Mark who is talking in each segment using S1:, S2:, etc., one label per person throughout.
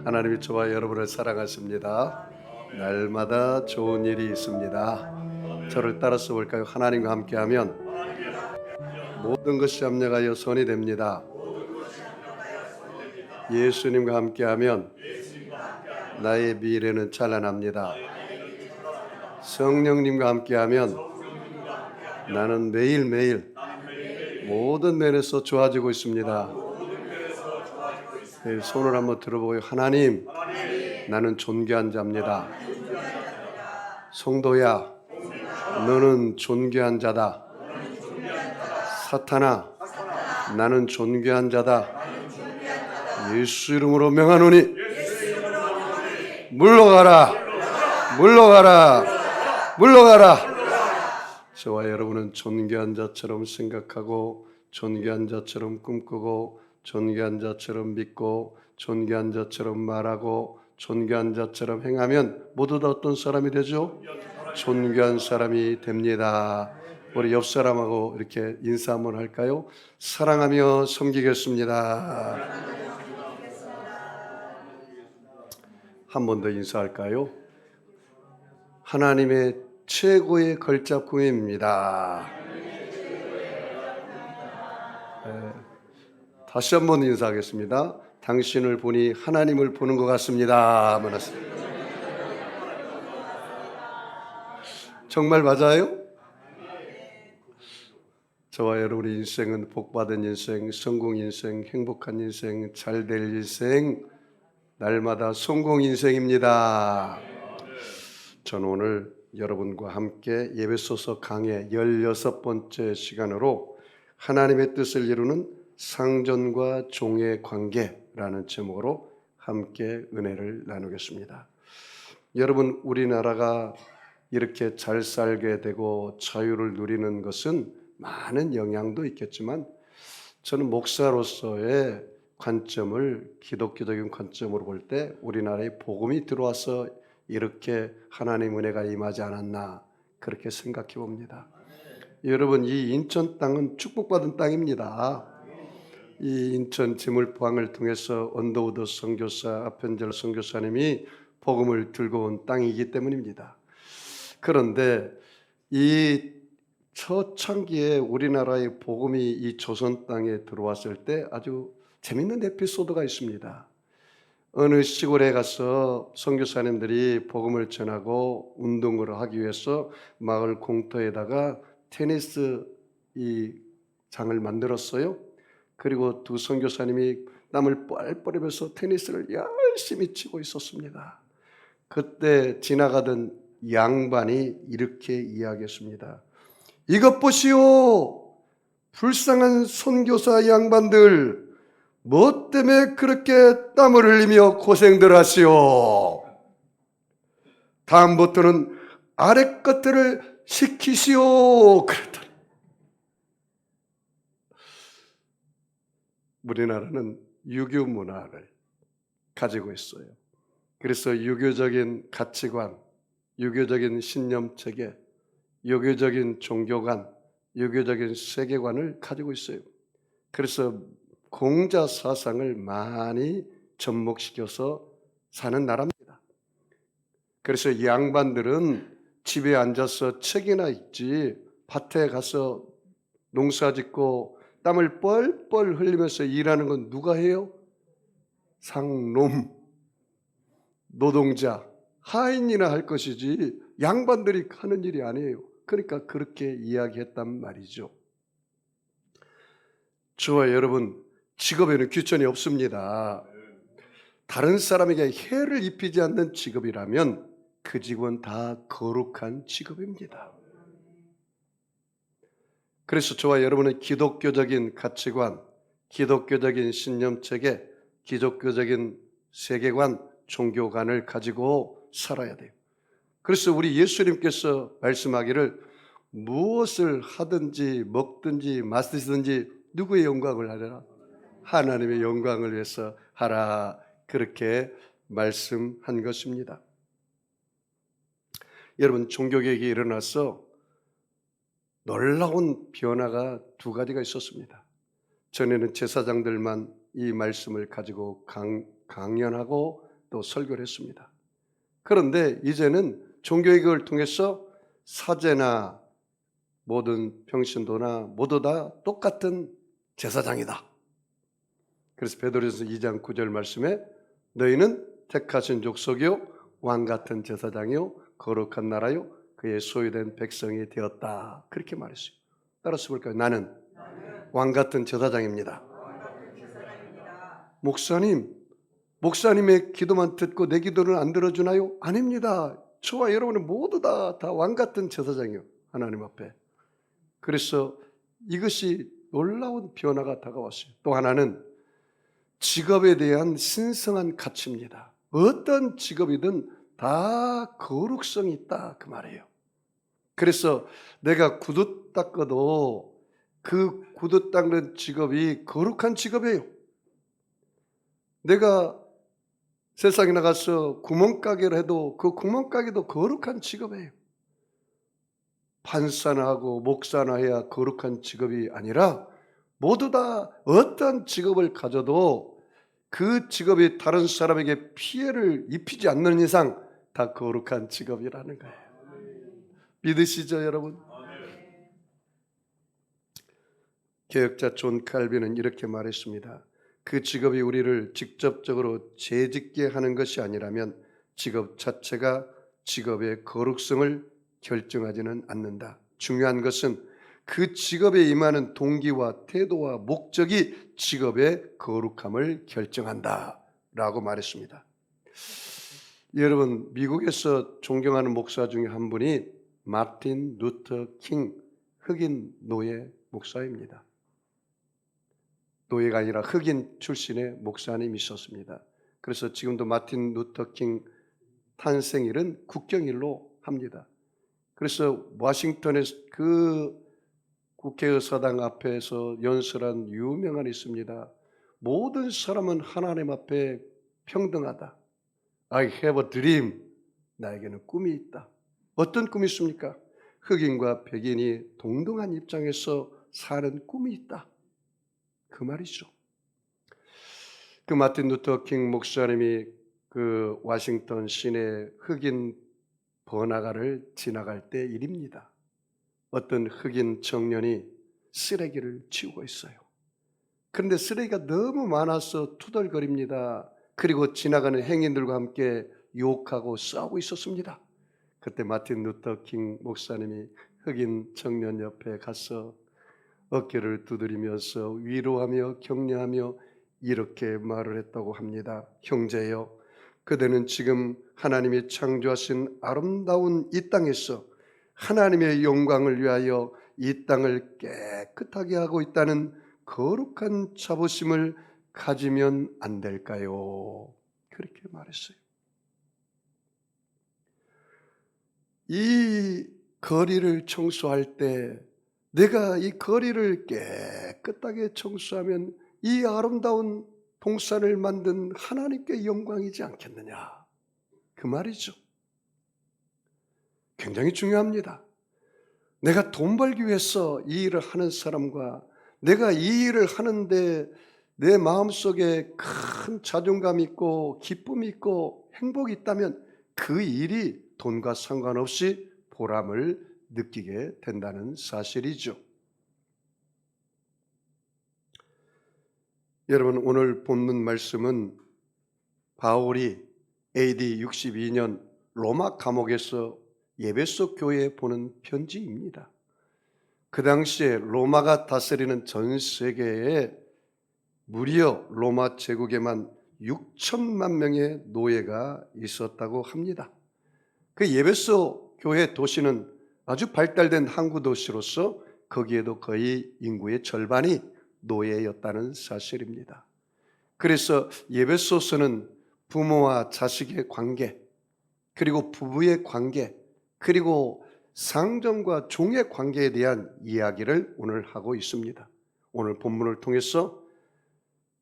S1: 하나님이 저와 여러분을 사랑하십니다. 날마다 좋은 일이 있습니다. 저를 따라서 볼까요? 하나님과 함께하면 모든 것이 합력하여 선이 됩니다. 예수님과 함께하면 나의 미래는 찬란합니다. 성령님과 함께하면 나는 매일매일 모든 면에서 좋아지고 있습니다. 네, 손을 한번 들어보고요. 하나님, 나는 존귀한 자입니다. 성도야, 너는 존귀한 자다. 사탄아, 나는 존귀한 자다. 예수 이름으로 명하노니 물러가라, 물러가라, 물러가라. 저와 여러분은 존귀한 자처럼 생각하고, 존귀한 자처럼 꿈꾸고, 존귀한 자처럼 믿고, 존귀한 자처럼 말하고, 존귀한 자처럼 행하면 모두 다 어떤 사람이 되죠? 존귀한 사람이 됩니다. 우리 옆 사람하고 이렇게 인사 한번 할까요? 사랑하며 섬기겠습니다. 한 번 더 인사할까요? 하나님의 최고의 걸작품입니다. 다시 한번 인사하겠습니다. 당신을 보니 하나님을 보는 것 같습니다. 정말 맞아요? 저와 여러분의 인생은 복받은 인생, 성공 인생, 행복한 인생, 잘될 인생, 날마다 성공 인생입니다. 저는 오늘 여러분과 함께 예배소서 강의 16번째 시간으로 하나님의 뜻을 이루는 상전과 종의 관계라는 제목으로 함께 은혜를 나누겠습니다. 여러분, 우리나라가 이렇게 잘 살게 되고 자유를 누리는 것은 많은 영향도 있겠지만 저는 목사로서의 관점을 기독교적인 관점으로 볼 때 우리나라에 복음이 들어와서 이렇게 하나님의 은혜가 임하지 않았나 그렇게 생각해 봅니다. 여러분, 이 인천 땅은 축복받은 땅입니다. 이 인천 지물포항을 통해서 언더우드 선교사, 아펜젤 선교사님이 복음을 들고 온 땅이기 때문입니다. 그런데 이 초창기에 우리나라의 복음이 이 조선 땅에 들어왔을 때 아주 재밌는 에피소드가 있습니다. 어느 시골에 가서 선교사님들이 복음을 전하고 운동을 하기 위해서 마을 공터에다가 테니스 이 장을 만들었어요. 그리고 두 선교사님이 땀을 뻘뻘 흘리면서 테니스를 열심히 치고 있었습니다. 그때 지나가던 양반이 이렇게 이야기했습니다. 이것 보시오, 불쌍한 선교사 양반들, 뭐 때문에 그렇게 땀을 흘리며 고생들 하시오? 다음부터는 아래 것들을 시키시오. 그랬더니 우리나라는 유교 문화를 가지고 있어요. 그래서 유교적인 가치관, 유교적인 신념체계, 유교적인 종교관, 유교적인 세계관을 가지고 있어요. 그래서 공자 사상을 많이 접목시켜서 사는 나라입니다. 그래서 이 양반들은 집에 앉아서 책이나 읽지 밭에 가서 농사 짓고 땀을 뻘뻘 흘리면서 일하는 건 누가 해요? 상놈, 노동자, 하인이나 할 것이지 양반들이 하는 일이 아니에요. 그러니까 그렇게 이야기했단 말이죠. 저와 여러분, 직업에는 귀천이 없습니다. 다른 사람에게 해를 입히지 않는 직업이라면 그 직업은 다 거룩한 직업입니다. 그래서 저와 여러분은 기독교적인 가치관, 기독교적인 신념체계, 기독교적인 세계관, 종교관을 가지고 살아야 돼요. 그래서 우리 예수님께서 말씀하기를 무엇을 하든지 먹든지 마시든지 누구의 영광을 하려나? 하나님의 영광을 위해서 하라. 그렇게 말씀한 것입니다. 여러분, 종교개혁이 일어나서 놀라운 변화가 두 가지가 있었습니다. 전에는 제사장들만 이 말씀을 가지고 강연하고 또 설교를 했습니다. 그런데 이제는 종교개혁을 통해서 사제나 모든 평신도나 모두 다 똑같은 제사장이다. 그래서 베드로전서 2장 9절 말씀에 너희는 택하신 족속이요 왕같은 제사장이요 거룩한 나라요 그의 소유된 백성이 되었다. 그렇게 말했어요. 따라서 볼까요? 나는 왕같은 제사장입니다. 목사님의 기도만 듣고 내 기도를 안 들어주나요? 아닙니다. 저와 여러분은 모두 다 왕같은 제사장이요 하나님 앞에. 그래서 이것이 놀라운 변화가 다가왔어요. 또 하나는 직업에 대한 신성한 가치입니다. 어떤 직업이든 다 거룩성이 있다 그 말이에요. 그래서 내가 구두 닦아도 그 구두 닦는 직업이 거룩한 직업이에요. 내가 세상에 나가서 구멍가게를 해도 그 구멍가게도 거룩한 직업이에요. 판사나 하고 목사나 해야 거룩한 직업이 아니라 모두 다 어떤 직업을 가져도 그 직업이 다른 사람에게 피해를 입히지 않는 이상 다 거룩한 직업이라는 거예요. 믿으시죠, 여러분? 개혁자 존 칼빈은 이렇게 말했습니다. 그 직업이 우리를 직접적으로 재짓게 하는 것이 아니라면 직업 자체가 직업의 거룩성을 결정하지는 않는다. 중요한 것은 그 직업에 임하는 동기와 태도와 목적이 직업의 거룩함을 결정한다 라고 말했습니다. 여러분, 미국에서 존경하는 목사 중에 한 분이 마틴 루터 킹 흑인 노예 목사입니다. 노예가 아니라 흑인 출신의 목사님이 있었습니다. 그래서 지금도 마틴 루터 킹 탄생일은 국경일로 합니다. 그래서 워싱턴에서 그 국회의사당 앞에서 연설한 유명한 있습니다. 모든 사람은 하나님 앞에 평등하다. I have a dream. 나에게는 꿈이 있다. 어떤 꿈이 있습니까? 흑인과 백인이 동등한 입장에서 사는 꿈이 있다. 그 말이죠. 그 마틴 루터 킹 목사님이 그 워싱턴 시내 흑인 번화가를 지나갈 때 일입니다. 어떤 흑인 청년이 쓰레기를 치우고 있어요. 그런데 쓰레기가 너무 많아서 투덜거립니다. 그리고 지나가는 행인들과 함께 욕하고 싸우고 있었습니다. 그때 마틴 루터 킹 목사님이 흑인 청년 옆에 가서 어깨를 두드리면서 위로하며 격려하며 이렇게 말을 했다고 합니다. 형제여, 그대는 지금 하나님이 창조하신 아름다운 이 땅에서 하나님의 영광을 위하여 이 땅을 깨끗하게 하고 있다는 거룩한 자부심을 가지면 안 될까요? 그렇게 말했어요. 이 거리를 청소할 때 내가 이 거리를 깨끗하게 청소하면 이 아름다운 동산을 만든 하나님께 영광이지 않겠느냐, 그 말이죠. 굉장히 중요합니다. 내가 돈 벌기 위해서 이 일을 하는 사람과 내가 이 일을 하는데 내 마음속에 큰 자존감이 있고 기쁨이 있고 행복이 있다면 그 일이 돈과 상관없이 보람을 느끼게 된다는 사실이죠. 여러분, 오늘 본문 말씀은 바울이 AD 62년 로마 감옥에서 에베소 교회에 보낸 편지입니다. 그 당시에 로마가 다스리는 전 세계에 무려 로마 제국에만 6천만 명의 노예가 있었다고 합니다. 그 에베소 교회 도시는 아주 발달된 항구 도시로서 거기에도 거의 인구의 절반이 노예였다는 사실입니다. 그래서 에베소서는 부모와 자식의 관계, 그리고 부부의 관계, 그리고 상전과 종의 관계에 대한 이야기를 오늘 하고 있습니다. 오늘 본문을 통해서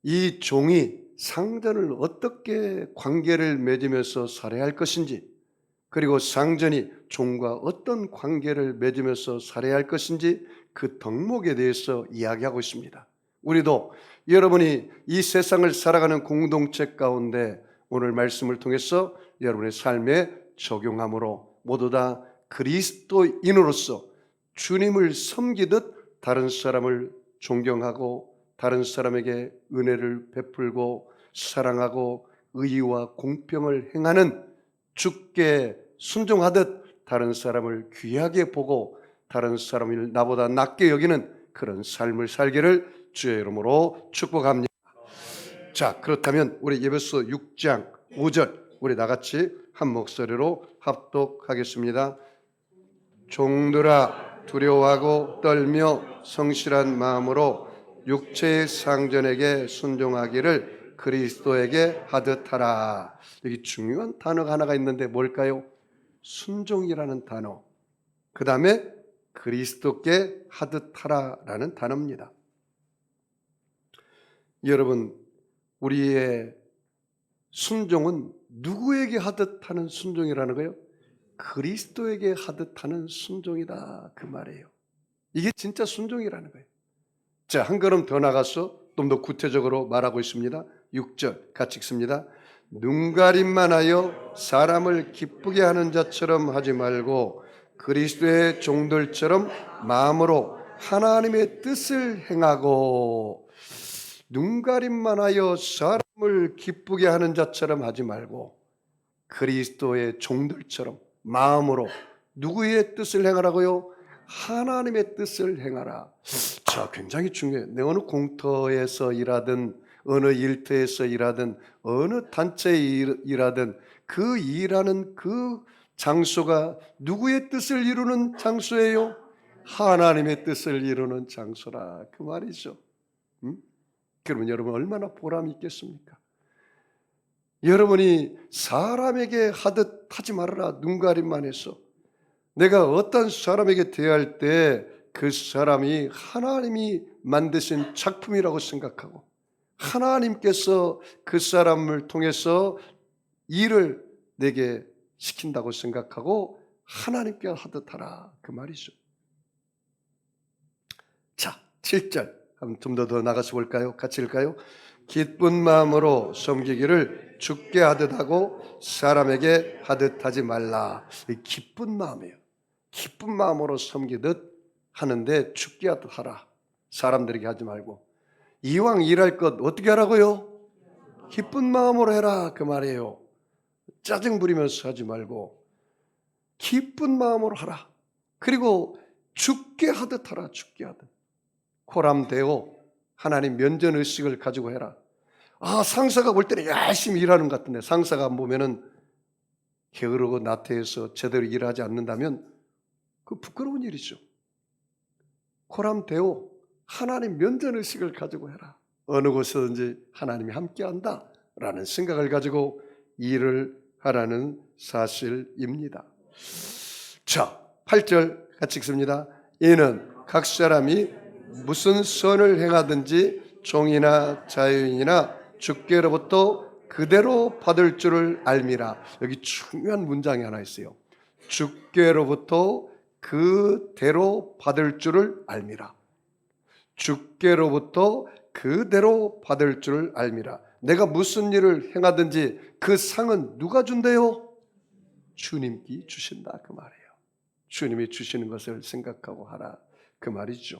S1: 이 종이 상전을 어떻게 관계를 맺으면서 살해할 것인지, 그리고 상전이 종과 어떤 관계를 맺으면서 살해할 것인지 그 덕목에 대해서 이야기하고 있습니다. 우리도 여러분이 이 세상을 살아가는 공동체 가운데 오늘 말씀을 통해서 여러분의 삶에 적용함으로 모두 다 그리스도인으로서 주님을 섬기듯 다른 사람을 존경하고 다른 사람에게 은혜를 베풀고 사랑하고 의의와 공평을 행하는, 주께 순종하듯 다른 사람을 귀하게 보고 다른 사람을 나보다 낮게 여기는 그런 삶을 살기를 주의 이름으로 축복합니다. 자, 그렇다면 우리 에베소 6장 5절 우리 다같이 한 목소리로 합독하겠습니다. 종들아 두려워하고 떨며 성실한 마음으로 육체의 상전에게 순종하기를 그리스도에게 하듯 하라. 여기 중요한 단어가 하나가 있는데 뭘까요? 순종이라는 단어. 그 다음에 그리스도께 하듯 하라라는 단어입니다. 여러분, 우리의 순종은 누구에게 하듯 하는 순종이라는 거예요? 그리스도에게 하듯 하는 순종이다, 그 말이에요. 이게 진짜 순종이라는 거예요. 자, 한 걸음 더 나가서 좀 더 구체적으로 말하고 있습니다. 6절 같이 읽습니다. 눈가림만 하여 사람을 기쁘게 하는 자처럼 하지 말고 그리스도의 종들처럼 마음으로 하나님의 뜻을 행하고, 눈가림만 하여 사람을 기쁘게 하는 자처럼 하지 말고 그리스도의 종들처럼 마음으로 누구의 뜻을 행하라고요? 하나님의 뜻을 행하라. 자, 굉장히 중요해요. 내 어느 공터에서 일하든 어느 일터에서 일하든 어느 단체에 일하든 그 일하는 그 장소가 누구의 뜻을 이루는 장소예요? 하나님의 뜻을 이루는 장소라, 그 말이죠. 그러면 여러분 얼마나 보람이 있겠습니까? 여러분이 사람에게 하듯 하지 말아라, 눈가림만 해서. 내가 어떤 사람에게 대할 때 그 사람이 하나님이 만드신 작품이라고 생각하고 하나님께서 그 사람을 통해서 일을 내게 시킨다고 생각하고 하나님께 하듯 하라, 그 말이죠. 자, 7절 한번 좀 더 나가서 볼까요? 같이 읽을까요? 기쁜 마음으로 섬기기를 주께 하듯 하고 사람에게 하듯 하지 말라. 기쁜 마음이에요. 기쁜 마음으로 섬기듯 하는데 주께 하듯 하라. 사람들에게 하지 말고. 이왕 일할 것 어떻게 하라고요? 기쁜 마음으로 해라, 그 말이에요. 짜증 부리면서 하지 말고 기쁜 마음으로 하라. 그리고 주께 하듯 하라. 주께 하듯. 코람데오, 하나님 면전의식을 가지고 해라. 아, 상사가 볼 때는 열심히 일하는 것 같은데 상사가 안 보면은 게으르고 나태해서 제대로 일하지 않는다면 그 부끄러운 일이죠. 코람데오, 하나님 면전의식을 가지고 해라. 어느 곳에든지 하나님이 함께한다 라는 생각을 가지고 일을 하라는 사실입니다. 자, 8절 같이 읽습니다. 이는 각 사람이 무슨 선을 행하든지 종이나 자유인이나 주께로부터 그대로 받을 줄을 알미라. 여기 중요한 문장이 하나 있어요. 주께로부터 그대로 받을 줄을 알미라. 주께로부터 그대로 받을 줄을 알미라. 내가 무슨 일을 행하든지 그 상은 누가 준대요? 주님께 주신다, 그 말이에요. 주님이 주시는 것을 생각하고 하라, 그 말이죠.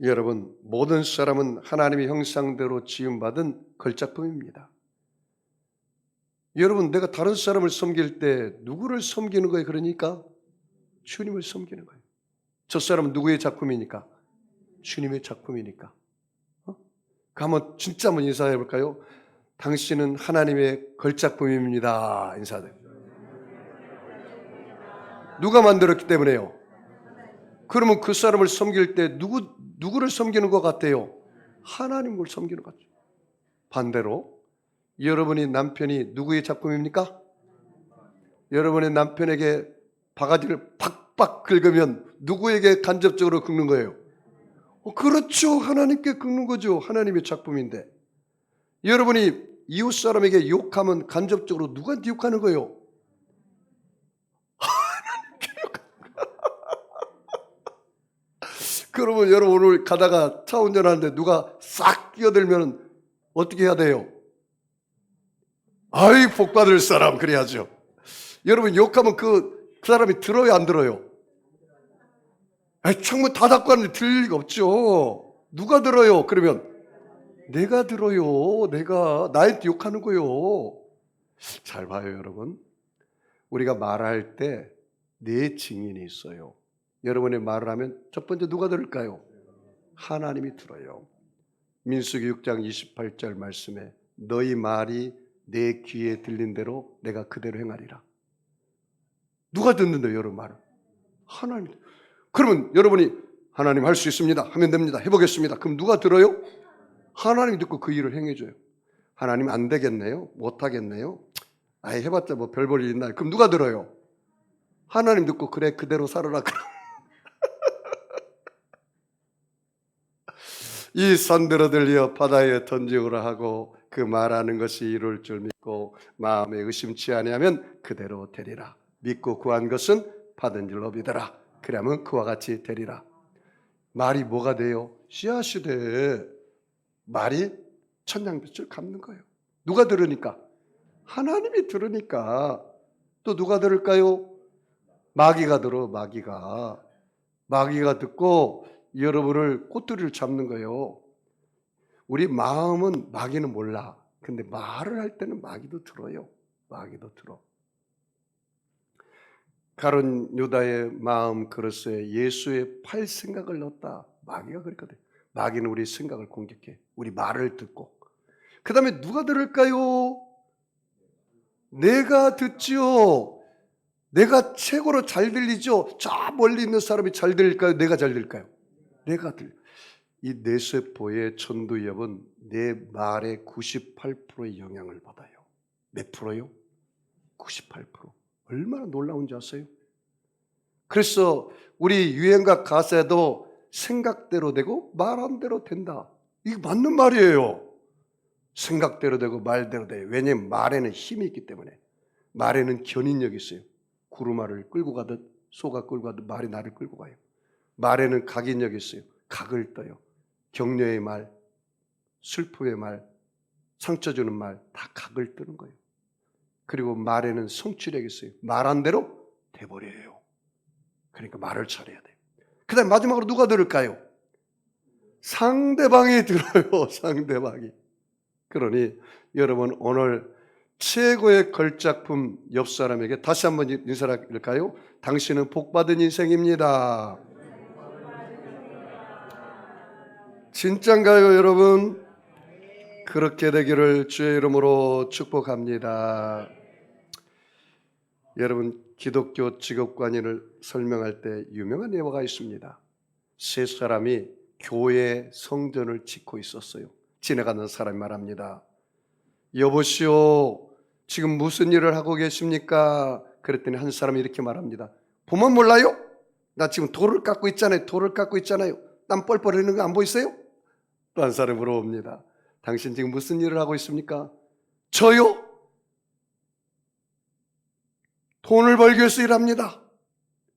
S1: 여러분, 모든 사람은 하나님의 형상대로 지음받은 걸작품입니다. 여러분, 내가 다른 사람을 섬길 때 누구를 섬기는 거예요? 그러니까 주님을 섬기는 거예요. 저 사람은 누구의 작품이니까? 주님의 작품이니까. 한번 진짜 한번 인사해 볼까요? 당신은 하나님의 걸작품입니다. 인사해. 누가 만들었기 때문에요? 그러면 그 사람을 섬길 때 누구를 섬기는 것 같아요? 하나님을 섬기는 것 같죠. 반대로 여러분이 남편이 누구의 작품입니까? 여러분의 남편에게 바가지를 팍팍 긁으면 누구에게 간접적으로 긁는 거예요? 그렇죠. 하나님께 긁는 거죠. 하나님의 작품인데. 여러분이 이웃 사람에게 욕하면 간접적으로 누구한테 욕하는 거예요? 그러면 여러분 오늘 가다가 차 운전하는데 누가 싹 끼어들면 어떻게 해야 돼요? 아이, 복 받을 사람 그래야죠. 여러분, 욕하면 그 사람이 들어요, 안 들어요? 아이, 창문 다 닫고 하는데 들릴 리가 없죠. 누가 들어요? 그러면 내가 들어요. 내가 나한테 욕하는 거요. 잘 봐요, 여러분. 우리가 말할 때 네 증인이 있어요. 여러분의 말을 하면 첫 번째 누가 들을까요? 하나님이 들어요. 민수기 6장 28절 말씀에 너희 말이 내 귀에 들린 대로 내가 그대로 행하리라. 누가 듣는데요, 여러분 말을? 하나님. 그러면 여러분이 하나님 할 수 있습니다 하면 됩니다. 해보겠습니다. 그럼 누가 들어요? 하나님이 듣고 그 일을 행해줘요. 하나님 안 되겠네요? 못하겠네요? 아예 해봤자 뭐 별 볼 일 있나요? 그럼 누가 들어요? 하나님 듣고 그래 그대로 살아라. 이 산들어 들려 바다에 던지오라 하고 그 말하는 것이 이룰 줄 믿고 마음에 의심치 아니하면 그대로 되리라. 믿고 구한 것은 받은 줄로 믿어라. 그러면 그와 같이 되리라. 말이 뭐가 돼요? 씨앗이 돼. 말이 천냥빛을 갚는 거예요. 누가 들으니까? 하나님이 들으니까. 또 누가 들을까요? 마귀가 들어. 마귀가 듣고 여러분을 꼬투리를 잡는 거예요. 우리 마음은 마귀는 몰라. 근데 말을 할 때는 마귀도 들어요. 마귀도 들어. 가룟 유다의 마음 그릇에 예수의 팔 생각을 넣었다. 마귀가 그랬거든. 마귀는 우리 생각을 공격해. 우리 말을 듣고. 그 다음에 누가 들을까요? 내가 듣지요. 내가 최고로 잘 들리죠. 저 멀리 있는 사람이 잘 들릴까요? 내가 잘 들릴까요? 내가 들려. 이 뇌세포의 전두엽은 내 말의 98%의 영향을 받아요. 몇 프로요? 98%. 얼마나 놀라운지 아세요? 그래서 우리 유행가 가사에도 생각대로 되고 말한 대로 된다. 이게 맞는 말이에요. 생각대로 되고 말대로 돼요. 왜냐하면 말에는 힘이 있기 때문에. 말에는 견인력이 있어요. 구루마를 끌고 가듯 소가 끌고 가듯 말이 나를 끌고 가요. 말에는 각인력이 있어요. 각을 떠요. 격려의 말, 슬픔의 말, 상처 주는 말 다 각을 뜨는 거예요. 그리고 말에는 성취력이 있어요. 말한 대로 돼버려요. 그러니까 말을 잘해야 돼요. 그 다음에 마지막으로 누가 들을까요? 상대방이 들어요. 상대방이. 그러니 여러분 오늘 최고의 걸작품 옆 사람에게 다시 한번 인사할까요? 당신은 복받은 인생입니다. 진짠가요, 여러분? 그렇게 되기를 주의 이름으로 축복합니다. 여러분, 기독교 직업관리를 설명할 때 유명한 예화가 있습니다. 세 사람이 교회 성전을 짓고 있었어요. 지나가는 사람이 말합니다. 여보시오, 지금 무슨 일을 하고 계십니까? 그랬더니 한 사람이 이렇게 말합니다. 보면 몰라요? 나 지금 돌을 깎고 있잖아요. 돌을 깎고 있잖아요. 땀 뻘뻘 흘리는 거 안 보이세요? 또 한 사람이 물어봅니다. 당신 지금 무슨 일을 하고 있습니까? 저요? 돈을 벌기 위해서 일합니다.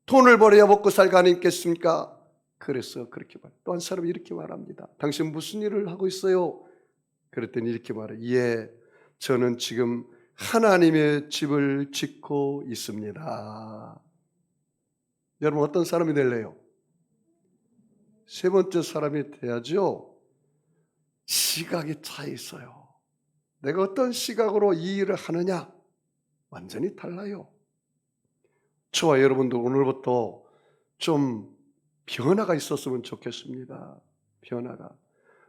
S1: 돈을 벌어야 먹고 살 거 아니겠습니까? 그래서 그렇게 말. 또 한 사람이 이렇게 말합니다. 당신 무슨 일을 하고 있어요? 그랬더니 이렇게 말해요. 예, 저는 지금 하나님의 집을 짓고 있습니다. 여러분 어떤 사람이 될래요? 세 번째 사람이 돼야죠. 시각이 차 있어요. 내가 어떤 시각으로 이 일을 하느냐 완전히 달라요. 저와 여러분도 오늘부터 좀 변화가 있었으면 좋겠습니다. 변화가.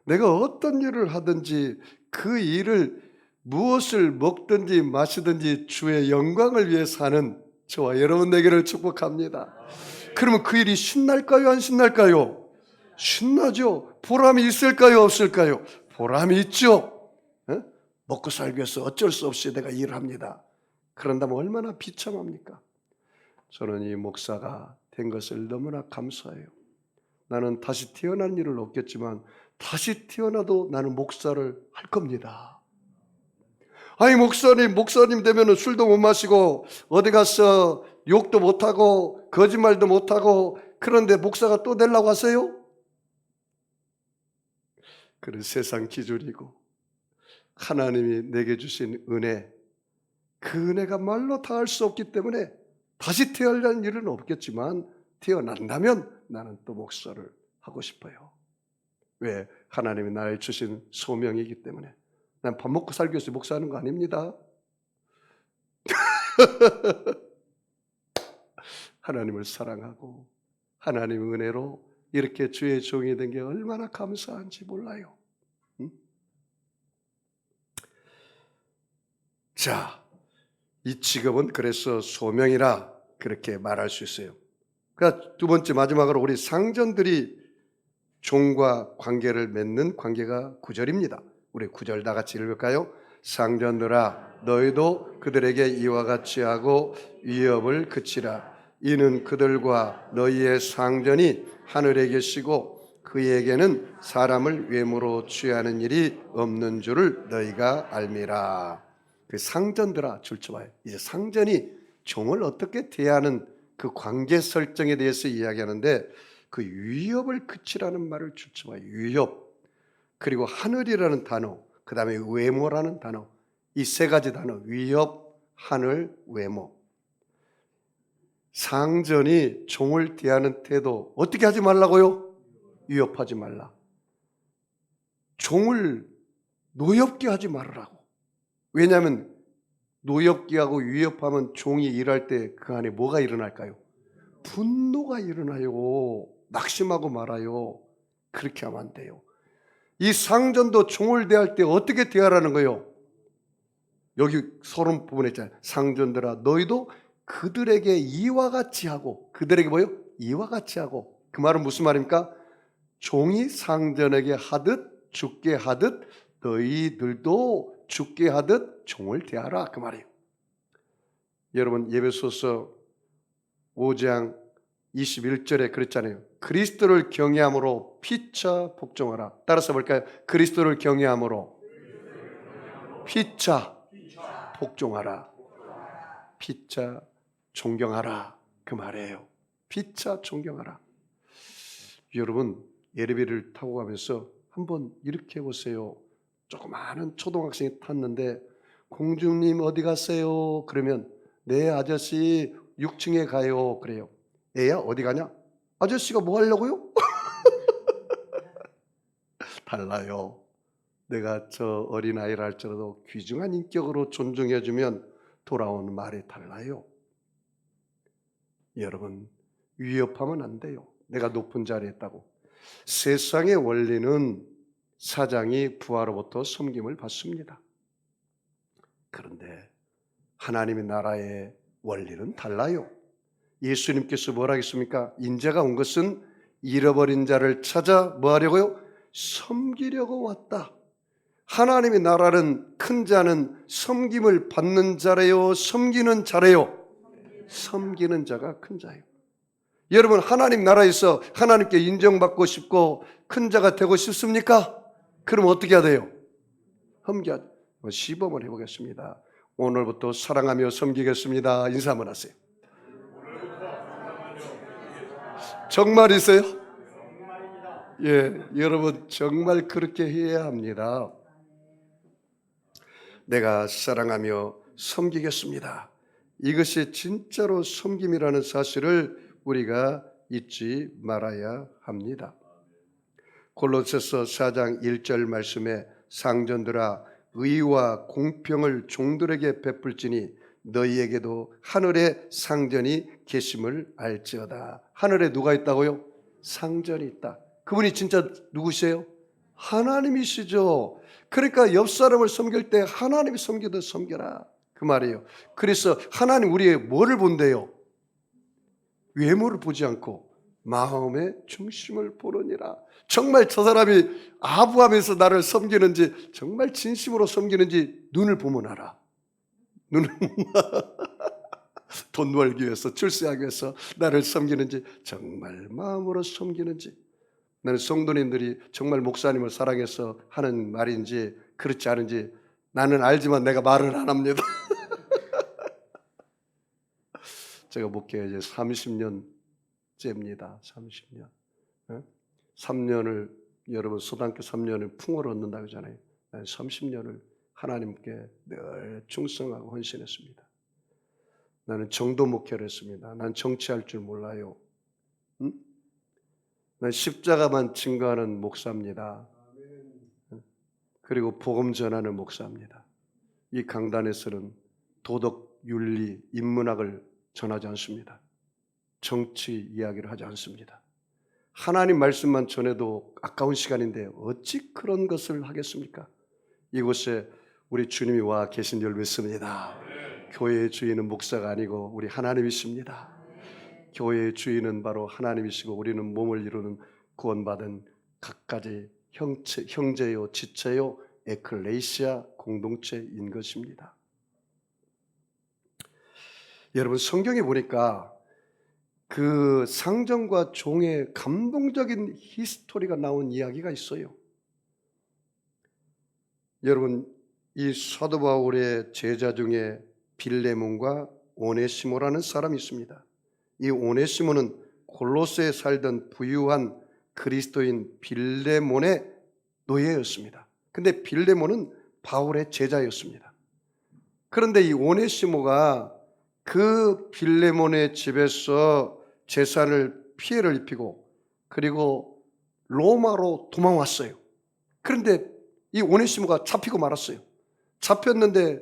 S1: 내가 어떤 일을 하든지 그 일을 무엇을 먹든지 마시든지 주의 영광을 위해서 하는 저와 여러분 되기를 축복합니다. 그러면 그 일이 신날까요? 안 신날까요? 신나죠. 보람이 있을까요? 없을까요? 보람이 있죠. 먹고 살기 위해서 어쩔 수 없이 내가 일을 합니다. 그런다면 얼마나 비참합니까? 저는 이 목사가 된 것을 너무나 감사해요. 나는 다시 태어난 일은 없겠지만 다시 태어나도 나는 목사를 할 겁니다. 아니 목사님 되면 술도 못 마시고 어디 가서 욕도 못하고 거짓말도 못하고 그런데 목사가 또 되려고 하세요? 그런 세상 기준이고 하나님이 내게 주신 은혜, 그 은혜가 말로 다 할 수 없기 때문에 다시 태어날 일은 없겠지만 태어난다면 나는 또 목사를 하고 싶어요. 왜? 하나님이 나를 주신 소명이기 때문에. 난 밥 먹고 살기 위해서 목사하는 거 아닙니다. 하나님을 사랑하고 하나님의 은혜로 이렇게 주의 종이 된 게 얼마나 감사한지 몰라요. 응? 자, 이 직업은 그래서 소명이라 그렇게 말할 수 있어요. 그러니까 두 번째 마지막으로 우리 상전들이 종과 관계를 맺는 관계가 9절입니다. 우리 9절 다 같이 읽을까요? 상전들아 너희도 그들에게 이와 같이 하고 위협을 그치라. 이는 그들과 너희의 상전이 하늘에 계시고 그에게는 사람을 외모로 취하는 일이 없는 줄을 너희가 알미라. 그 상전들아 줄쳐봐요. 이제 상전이 종을 어떻게 대하는 그 관계 설정에 대해서 이야기하는데 그 위협을 그치라는 말을 줄쳐봐요. 위협. 그리고 하늘이라는 단어, 그 다음에 외모라는 단어, 이 세 가지 단어, 위협, 하늘, 외모. 상전이 종을 대하는 태도 어떻게 하지 말라고요? 위협하지 말라. 종을 노엽게 하지 말으라고. 왜냐하면 노엽게 하고 위협하면 종이 일할 때 그 안에 뭐가 일어날까요? 분노가 일어나요. 낙심하고 말아요. 그렇게 하면 안 돼요. 이 상전도 종을 대할 때 어떻게 대하라는 거예요? 여기 서론 부분에 있잖아요. 상전들아 너희도 그들에게 이와 같이 하고, 그들에게 뭐요? 이와 같이 하고. 그 말은 무슨 말입니까? 종이 상전에게 하듯 죽게 하듯 너희들도 죽게 하듯 종을 대하라, 그 말이에요. 여러분 에베소서 5장 21절에 그랬잖아요. 그리스도를 경외함으로 피차 복종하라. 따라서 볼까요? 그리스도를 경외함으로 피차 복종하라. 피차 존경하라, 그 말이에요. 피차 존경하라. 여러분 엘리베이터를 타고 가면서 한번 이렇게 해보세요. 조그마한 초등학생이 탔는데 공주님 어디 가세요? 그러면 네 아저씨 6층에 가요. 그래요. 애야 어디 가냐? 아저씨가 뭐 하려고요? 달라요. 내가 저 어린아이를 할지라도 귀중한 인격으로 존중해주면 돌아오는 말이 달라요. 여러분 위협하면 안 돼요. 내가 높은 자리에 있다고. 세상의 원리는 사장이 부하로부터 섬김을 받습니다. 그런데 하나님의 나라의 원리는 달라요. 예수님께서 뭐라 하겠습니까? 인자가 온 것은 잃어버린 자를 찾아 뭐 하려고요? 섬기려고 왔다. 하나님의 나라는 큰 자는 섬김을 받는 자래요? 섬기는 자래요? 섬기는 자가 큰 자예요. 여러분 하나님 나라에서 하나님께 인정받고 싶고 큰 자가 되고 싶습니까? 그럼 어떻게 해야 돼요? 섬겨. 시범을 해보겠습니다. 오늘부터 사랑하며 섬기겠습니다. 인사 한번 하세요. 정말이세요? 예, 여러분 정말 그렇게 해야 합니다. 내가 사랑하며 섬기겠습니다. 이것이 진짜로 섬김이라는 사실을 우리가 잊지 말아야 합니다. 골로새서 4장 1절 말씀에 상전들아 의와 공평을 종들에게 베풀지니 너희에게도 하늘에 상전이 계심을 알지어다. 하늘에 누가 있다고요? 상전이 있다. 그분이 진짜 누구세요? 하나님이시죠. 그러니까 옆 사람을 섬길 때 하나님이 섬기듯 섬겨라, 그 말이에요. 그래서 하나님 우리의 뭐를 본대요? 외모를 보지 않고 마음의 중심을 보느니라. 정말 저 사람이 아부하면서 나를 섬기는지, 정말 진심으로 섬기는지 눈을 보면 알아. 눈을 돈 벌기 위해서, 출세하기 위해서 나를 섬기는지, 정말 마음으로 섬기는지. 나는 성도님들이 정말 목사님을 사랑해서 하는 말인지 그렇지 않은지 나는 알지만 내가 말을 안 합니다. 제가 목회 이제 30년째입니다. 30년. 3년을 여러분 소단교 3년을 풍어를 얻는다고 하잖아요. 30년을 하나님께 늘 충성하고 헌신했습니다. 나는 정도 목회를 했습니다. 난 정치할 줄 몰라요. 응? 난 십자가만 증거하는 목사입니다. 그리고 복음 전하는 목사입니다. 이 강단에서는 도덕, 윤리, 인문학을 전하지 않습니다. 정치 이야기를 하지 않습니다. 하나님 말씀만 전해도 아까운 시간인데 어찌 그런 것을 하겠습니까? 이곳에 우리 주님이 와 계신 줄 믿습니다. 교회의 주인은 목사가 아니고 우리 하나님이십니다. 교회의 주인은 바로 하나님이시고 우리는 몸을 이루는 구원받은 각가지 형제요 지체요 에클레시아 공동체인 것입니다. 여러분 성경에 보니까 그 상정과 종의 감동적인 히스토리가 나온 이야기가 있어요. 여러분 이 사도 바울의 제자 중에 빌레몬과 오네시모라는 사람이 있습니다. 이 오네시모는 골로새에 살던 부유한 그리스도인 빌레몬의 노예였습니다. 근데 빌레몬은 바울의 제자였습니다. 그런데 이 오네시모가 그 빌레몬의 집에서 재산을 피해를 입히고 그리고 로마로 도망왔어요. 그런데 이 오네시모가 잡히고 말았어요. 잡혔는데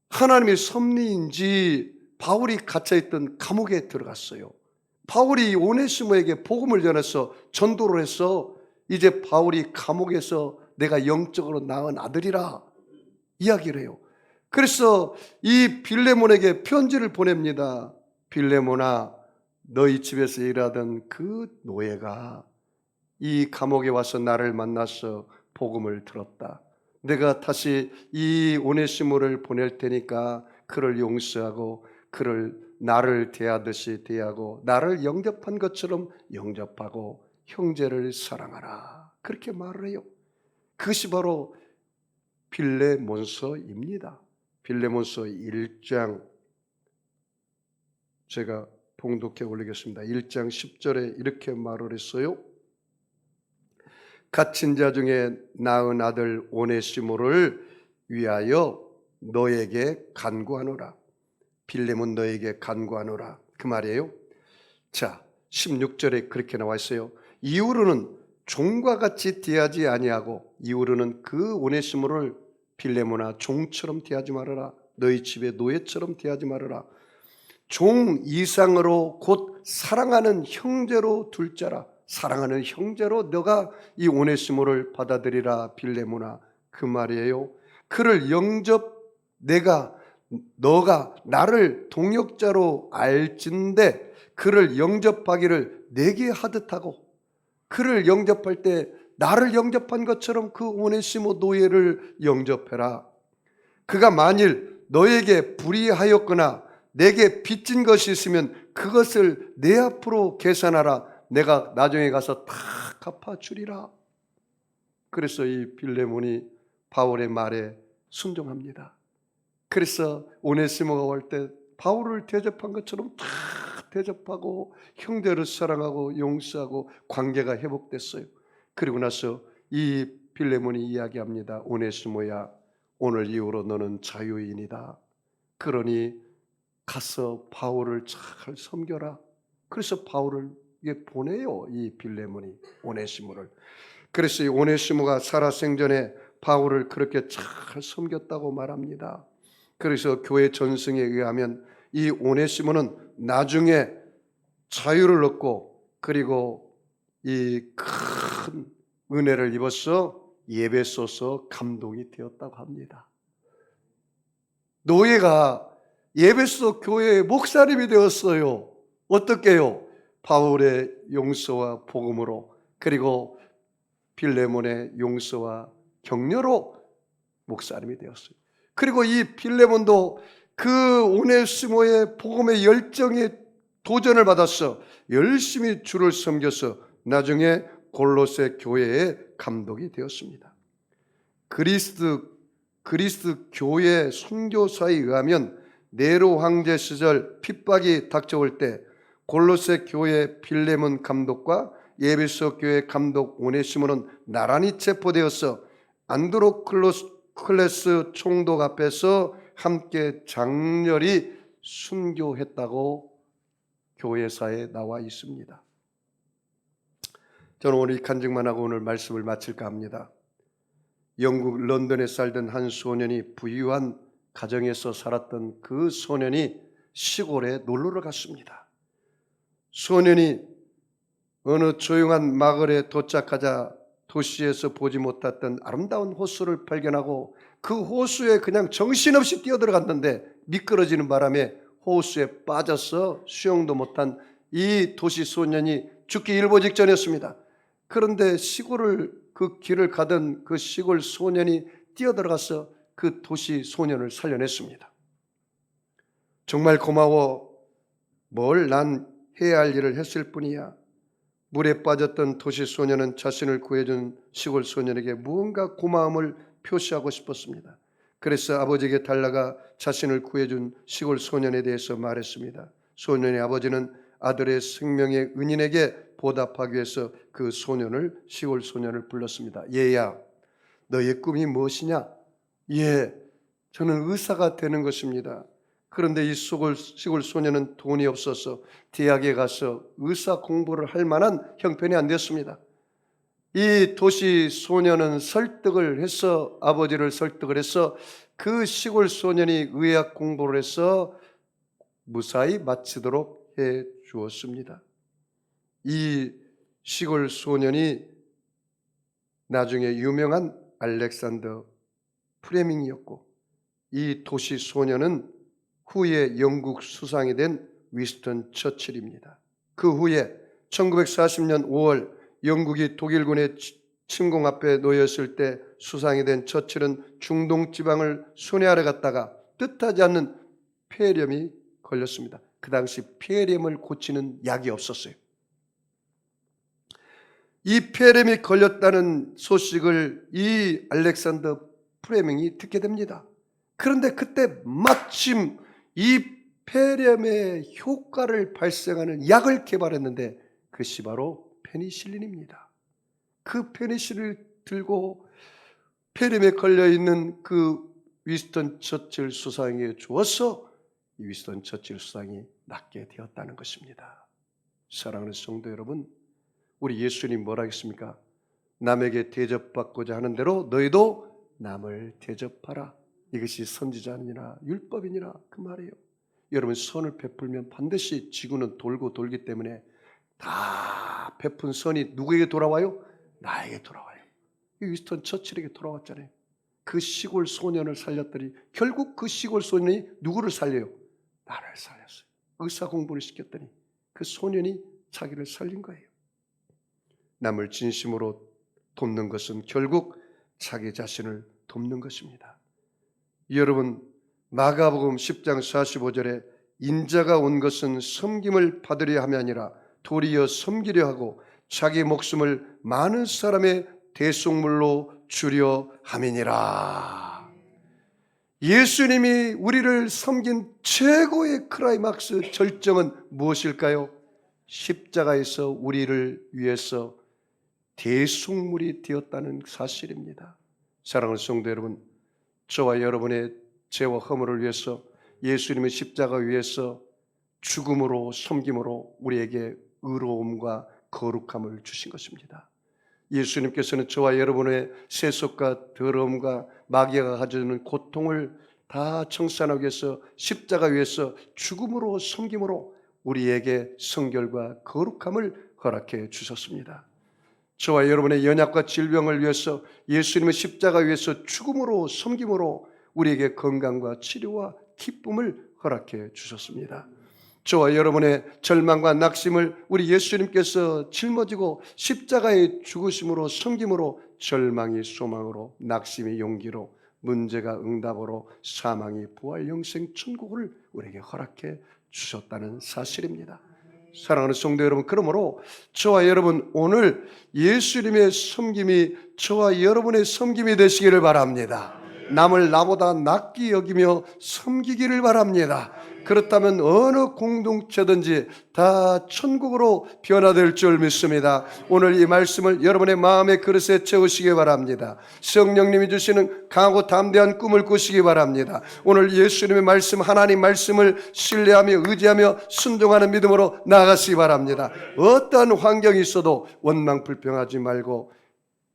S1: 하나님의 섭리인지 바울이 갇혀있던 감옥에 들어갔어요. 바울이 오네시모에게 복음을 전해서 전도를 해서 이제 바울이 감옥에서 내가 영적으로 낳은 아들이라 이야기를 해요. 그래서 이 빌레몬에게 편지를 보냅니다. 빌레몬아, 너희 집에서 일하던 그 노예가 이 감옥에 와서 나를 만나서 복음을 들었다. 내가 다시 이 오네시모를 보낼 테니까 그를 용서하고 그를 나를 대하듯이 대하고 나를 영접한 것처럼 영접하고 형제를 사랑하라. 그렇게 말을 해요. 그것이 바로 빌레몬서입니다. 빌레몬서 1장 제가 봉독해 올리겠습니다. 1장 10절에 이렇게 말을 했어요. 갇힌 자 중에 낳은 아들 오네시모를 위하여 너에게 간구하노라. 빌레몬 너에게 간구하노라. 그 말이에요. 자, 16절에 그렇게 나와 있어요. 이후로는 종과 같이 대하지 아니하고 이후로는 그 오네시모를 빌레몬아 종처럼 대하지 말아라. 너희 집의 노예처럼 대하지 말아라. 종 이상으로 곧 사랑하는 형제로 둘 자라. 사랑하는 형제로 너가 이 오네시모를 받아들이라. 빌레몬아, 그 말이에요. 그를 너가 나를 동역자로 알진대 그를 영접하기를 내게 하듯하고 그를 영접할 때 나를 영접한 것처럼 그 오네시모 노예를 영접해라. 그가 만일 너에게 불의하였거나 내게 빚진 것이 있으면 그것을 내 앞으로 계산하라. 내가 나중에 가서 다 갚아주리라. 그래서 이 빌레몬이 바울의 말에 순종합니다. 그래서 오네시모가 올 때 바울을 대접한 것처럼 다 대접하고 형제를 사랑하고 용서하고 관계가 회복됐어요. 그리고 나서 이 빌레몬이 이야기합니다. 오네시모야, 오늘 이후로 너는 자유인이다. 그러니 가서 바울을 잘 섬겨라. 그래서 바울을 보내요. 이 빌레몬이 오네시모를. 그래서 이 오네시모가 살아생전에 바울을 그렇게 잘 섬겼다고 말합니다. 그래서 교회 전승에 의하면 이 오네시모는 나중에 자유를 얻고 그리고 이 큰 은혜를 입어서 예배소서 감독이 되었다고 합니다. 노예가 예배소 교회의 목사님이 되었어요. 어떻게요? 바울의 용서와 복음으로 그리고 빌레몬의 용서와 격려로 목사님이 되었어요. 그리고 이 빌레몬도 그 오네시모의 복음의 열정에 도전을 받아서 열심히 주를 섬겨서 나중에 골로새 교회의 감독이 되었습니다. 그리스 교회 선교사에 의하면 네로 황제 시절 핍박이 닥쳐올 때 골로새 교회 빌레몬 감독과 예배소 교회 감독 오네시모는 나란히 체포되어서 클래스 총독 앞에서 함께 장렬히 순교했다고 교회사에 나와 있습니다. 저는 오늘 이 간증만 하고 오늘 말씀을 마칠까 합니다. 영국 런던에 살던 한 소년이 부유한 가정에서 살았던 그 소년이 시골에 놀러를 갔습니다. 소년이 어느 조용한 마을에 도착하자 도시에서 보지 못했던 아름다운 호수를 발견하고 그 호수에 그냥 정신없이 뛰어들어갔는데 미끄러지는 바람에 호수에 빠져서 수영도 못한 이 도시 소년이 죽기 일보 직전이었습니다. 그런데 시골을 그 길을 가던 그 시골 소년이 뛰어들어가서 그 도시 소년을 살려냈습니다. 정말 고마워. 뭘 난 해야 할 일을 했을 뿐이야. 물에 빠졌던 도시 소년은 자신을 구해준 시골 소년에게 무언가 고마움을 표시하고 싶었습니다. 그래서 아버지에게 달려가 자신을 구해준 시골 소년에 대해서 말했습니다. 소년의 아버지는 아들의 생명의 은인에게 보답하기 위해서 그 시골 소년을 불렀습니다. 얘야, 너의 꿈이 무엇이냐? 예, 저는 의사가 되는 것입니다. 그런데 이 시골 소년은 돈이 없어서 대학에 가서 의사 공부를 할 만한 형편이 안 됐습니다. 이 도시 소년은 아버지를 설득을 해서 그 시골 소년이 의학 공부를 해서 무사히 마치도록 해 주었습니다. 이 시골 소년이 나중에 유명한 알렉산더 프레밍이었고, 이 도시 소년은 후에 영국 수상이 된 위스턴 처칠입니다. 그 후에 1940년 5월 영국이 독일군의 침공 앞에 놓였을 때 수상이 된 처칠은 중동 지방을 순회하러 갔다가 뜻하지 않는 폐렴이 걸렸습니다. 그 당시 폐렴을 고치는 약이 없었어요. 이 폐렴이 걸렸다는 소식을 이 알렉산더 프레밍이 듣게 됩니다. 그런데 그때 마침 이 폐렴의 효과를 발생하는 약을 개발했는데 그것이 바로 페니실린입니다. 그 페니실린을 들고 폐렴에 걸려있는 그 위스턴 처칠 수상에게 주어서 이 위스턴 처칠 수상이 낫게 되었다는 것입니다. 사랑하는 성도 여러분, 우리 예수님 뭐라 했습니까? 남에게 대접받고자 하는 대로 너희도 남을 대접하라. 이것이 선지자니라 율법이니라 그 말이에요. 여러분, 선을 베풀면 반드시 지구는 돌고 돌기 때문에 다 베푼 선이 누구에게 돌아와요? 나에게 돌아와요. 이 위스턴 처칠에게 돌아왔잖아요. 그 시골 소년을 살렸더니 결국 그 시골 소년이 누구를 살려요? 나를 살렸어요. 의사 공부를 시켰더니 그 소년이 자기를 살린 거예요. 남을 진심으로 돕는 것은 결국 자기 자신을 돕는 것입니다. 여러분, 마가복음 10장 45절에 인자가 온 것은 섬김을 받으려 함이 아니라 도리어 섬기려 하고 자기 목숨을 많은 사람의 대속물로 주려 함이니라. 예수님이 우리를 섬긴 최고의 클라이막스 절정은 무엇일까요? 십자가에서 우리를 위해서 대속물이 되었다는 사실입니다. 사랑하는 성도 여러분, 저와 여러분의 죄와 허물을 위해서 예수님의 십자가 위에서 죽음으로 섬김으로 우리에게 의로움과 거룩함을 주신 것입니다. 예수님께서는 저와 여러분의 세속과 더러움과 마귀가 가져오는 고통을 다 청산하기 위해서 십자가 위에서 죽음으로 섬김으로 우리에게 성결과 거룩함을 허락해 주셨습니다. 저와 여러분의 연약과 질병을 위해서 예수님의 십자가 위에서 죽음으로 섬김으로 우리에게 건강과 치료와 기쁨을 허락해 주셨습니다. 저와 여러분의 절망과 낙심을 우리 예수님께서 짊어지고 십자가의 죽으심으로 섬김으로 절망이 소망으로, 낙심이 용기로, 문제가 응답으로, 사망이 부활, 영생, 천국을 우리에게 허락해 주셨다는 사실입니다. 사랑하는 성도 여러분, 그러므로 저와 여러분 오늘 예수님의 섬김이 저와 여러분의 섬김이 되시기를 바랍니다. 남을 나보다 낫게 여기며 섬기기를 바랍니다. 그렇다면 어느 공동체든지 다 천국으로 변화될 줄 믿습니다. 오늘 이 말씀을 여러분의 마음의 그릇에 채우시기 바랍니다. 성령님이 주시는 강하고 담대한 꿈을 꾸시기 바랍니다. 오늘 예수님의 말씀, 하나님 말씀을 신뢰하며 의지하며 순종하는 믿음으로 나아가시기 바랍니다. 어떠한 환경이 있어도 원망 불평하지 말고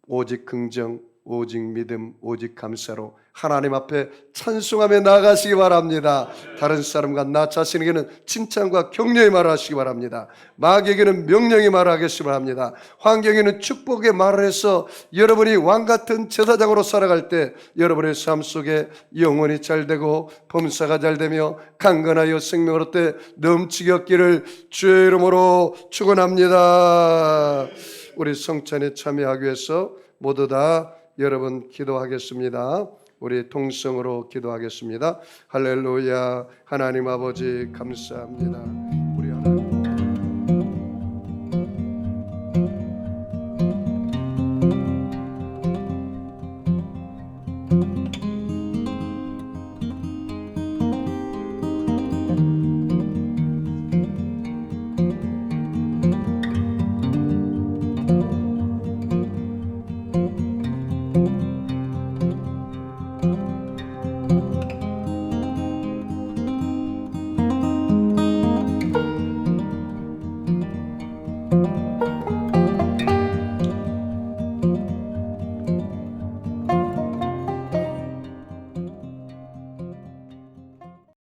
S1: 오직 긍정, 오직 믿음, 오직 감사로 하나님 앞에 찬송하며 나아가시기 바랍니다. 다른 사람과 나 자신에게는 칭찬과 격려의 말을 하시기 바랍니다. 마귀에게는 명령의 말을 하시기 바랍니다. 환경에는 축복의 말을 해서 여러분이 왕같은 제사장으로 살아갈 때 여러분의 삶 속에 영혼이 잘되고 범사가 잘되며 강건하여 생명을 얻되 넘치게 얻기를 주의 이름으로 축원합니다. 우리 성찬에 참여하기 위해서 모두 다 여러분 기도하겠습니다. 우리 동성으로 기도하겠습니다. 할렐루야. 하나님 아버지 감사합니다.